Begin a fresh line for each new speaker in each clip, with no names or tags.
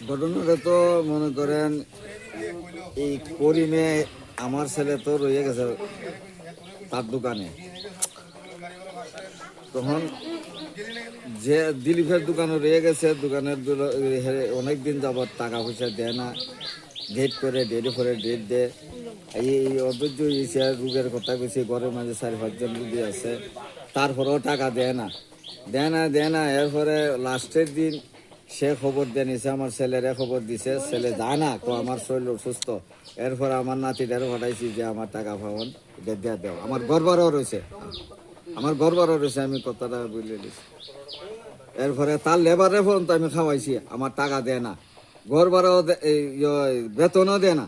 ঘটনাটা তো মনে করেন এই করিমে আমার ছেলে তো রয়ে গেছে তার দোকানে। তখন যে দিলীপের দোকানে রয়ে গেছে, দোকানের অনেক দিন যাবৎ টাকা পয়সা দেয় না, ডেট করে ডেটে করে ডেট দেয়। এই অধৈর্য হয়েছে, রোগের কথা কইছে, ঘরের মাঝে 4-5 জন রুগী আছে, তারপরেও টাকা দেয় না। এরপরে লাস্টের দিন সে খবর দিয়ে নিছে, আমার ছেলেরে খবর দিছে, ছেলে যায় না, তো আমার শরীর অসুস্থ। এরপরে আমার নাতিটারও পাঠাইছি যে আমার টাকা পাওয়ান দেওয়া দেও, আমার গড়বারও রয়েছে, আমি কথাটা বলে দিছি। এরপরে তার লেবারে ফোন তো আমি খাওয়াইছি, আমার টাকা দেয় না, ঘর ভাড়াও বেতনও দেয় না।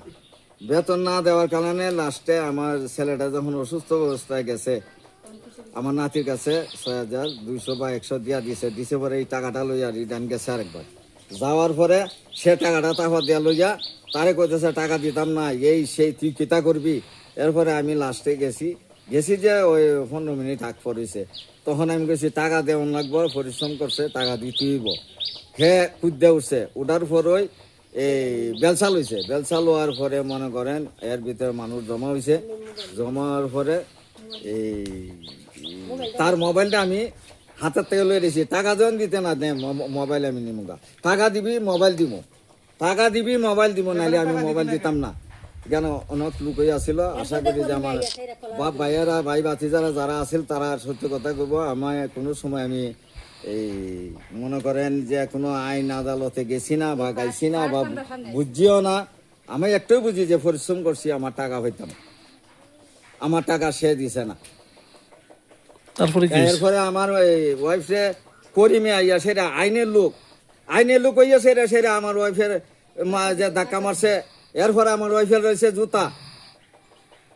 বেতন না দেওয়ার কারণে লাস্টে আমার ছেলেটা যখন অসুস্থ অবস্থায় গেছে, আমার নাতির কাছে 6,200 বা 100 দিছে পরে এই টাকাটা লইয়া রিটার্ন গেছে আরেকবার। যাওয়ার পরে সে টাকাটা তারপর দিয়া লইয়া তারে কইতেছে টাকা দিতাম না, এই সেই তুই কিতা করবি। এরপরে আমি লাস্টে গেছি যে ওই 15 মিনিট আগ পড়েছে, তখন আমি গেছি টাকা দেওয়ান লাগবো, পরিশ্রম করছে, টাকা দিতেইব। হে কুদ্দে উঠছে, উঠার পরই এই বেলচাল হয়েছে, বেলচাল হওয়ার পরে মনে করেন এর ভিতরে মানুষ জমা হয়েছে, জমা হওয়ার পরে এই তার মোবাইলটা আমি হাতের থেকে লয়ে দিয়েছি, টাকা যখন দিতে না দে মোবাইল আমি নিমুগা, টাকা দিবি মোবাইল দিব, নাহলে আমি মোবাইল দিতাম না। কেন অনেক লোক আসছিল, আশা করি যে আমার বাপ ভাইয়েরা ভাই বাতিজারা যারা আছিল তারা সত্য কথা কইব। আমার কোনো সময় আমি এই মনে করেন যে কোনো আইন আদালতে গেছি না বা গাইছি না বা বুঝিও না, আমি একটাই বুঝি যে পরিশ্রম করছি, আমার টাকা হইতাম, আমার টাকা সে দিছে না। এরপরে আমার ওয়াইফে করিমে আইয়া সেটা আইনের লোক হইয়া সেটা আমার ওয়াইফের যে ধাক্কা মারছে। এরপরে আমার ওয়াইফের রয়েছে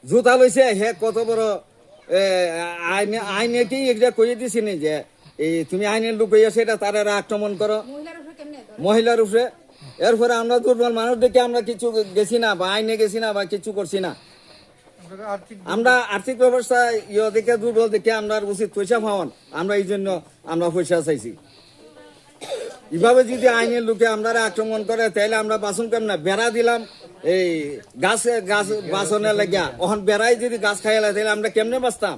জুতা লইছে, হে কত বড় আইনে কি এটা কইয়ে দিছি নি যে এই তুমি আইনের লোক হইয়া সেটা তারা আক্রমণ করো মহিলার উপরে। এরপরে আমরা দুর্বল মানুষ দেখে আমরা কিছু গেছি না বা আইনে গেছি না বা কিছু করছি না। আমরা আর্থিক ব্যবস্থা দেখে দুর্বল দেখে আমরা উচিত পয়সা পাওয়ান, আমরা এই জন্য আমরা পয়সা চাইছি। এভাবে যদি আইনের লোকে আমরা আক্রমণ করে তাহলে আমরা বাঁচুন কেমন না। বেড়া দিলাম এই গাছ বাঁচনের লাগিয়া, ওখান বেড়াই যদি গাছ খাইলে তাহলে আমরা কেমনে বাঁচতাম,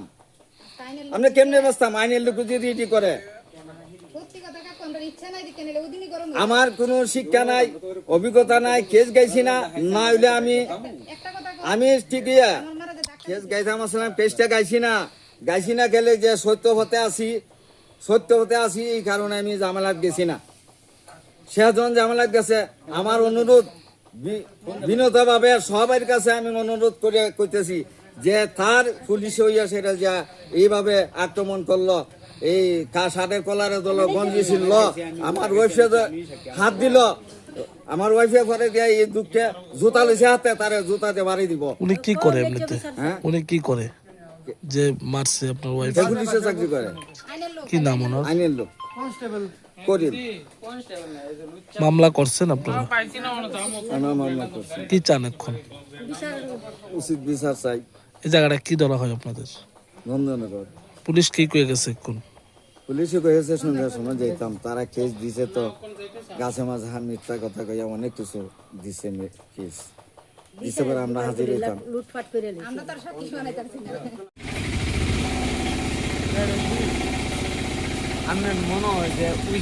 আইনের লোক যদি এটি করে। আমার কোনো শিক্ষা নাই, অভিজ্ঞতা নাই, কেস গাইছি না, না হইলে আমি ঠিকই কেস গাইতাম আসলাম, কেসটা গাইছি না গেলে যে সত্য হতে আসি এই কারণে আমি জামালাত গেছি না। সে যখন জামালাত গেছে, আমার অনুরোধ বিনত-ভাবে সবার কাছে আমি অনুরোধ করে কইতেছি যে তার পুলিশ হইয়া সেটা যা এইভাবে আক্রমণ করলো, এই শার্টের কলারে দল গঞ্জি ছিল, আমার ওয়াইফে হাত দিল, আমার ওয়াইফে ঘরে দিয়ে এই দুঃখে জুতা লইছে হাতে, তারে জুতাতে বাড়ি দিব।
উনি কি করে এমনিতে? হ্যাঁ, উনি কি করে যে মারছে আপনার ওয়াইফ?
পুলিশে চাকরি করে।
কি নাম ওনার?
আইনের লোক করিম।
মামলা করছেন আপনারা?
মামলা করছি।
কি চান এখন?
উচিত বিচার চাই।
এই জায়গাটা কি ধরা হয় আপনাদের?
নন্দনগর।
পুলিশ কি কয়ে গেছে এখন?
পুলিশে কয়েছে সন্ধ্যার সময় যেতাম, তারা কেস দিছে, তো গাছে মাঝে মিথ্যা কথা কইয়া অনেক কিছু দিছে, কেস দিছে পরে আমরা হাজির হইতাম।
লুটপাট করে আমরা তার সাথে কিছু বানাইতাছি না।
আমার মনে হয় যে ওই